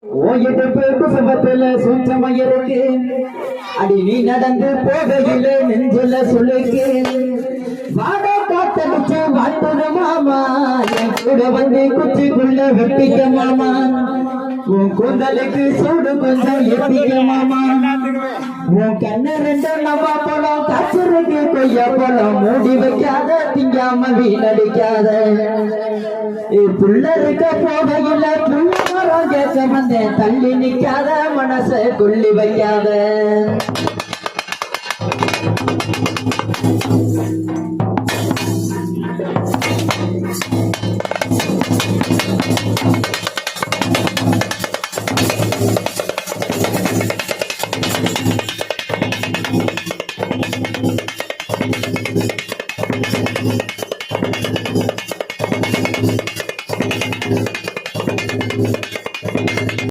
ஓயிடுப்பு குசுமத்துல சூற்றமா இருக்கு அடி நீ நடந்து போகையில நெஞ்சுல சொல்லுக்கு வாட காத்தடிச்சு வாழ்த்துது மாமா என் கூட வந்து குச்சிக்குள்ள வெட்டிக்க மாமா உன் கூந்தலுக்கு சூடு கொஞ்சம் எத்திக்க மாமா உன் கண்ணு ரெண்டு நவா பழம் காய்ச்சலுக்கு கொய்யா பழம் மூடி வைக்காத திங்காம வீணடிக்காத புள்ள இருக்க போகையில புள்ளமரம் கேட்க வந்தேன் தள்ளி நிக்காத மனச கொள்ளி வைக்காத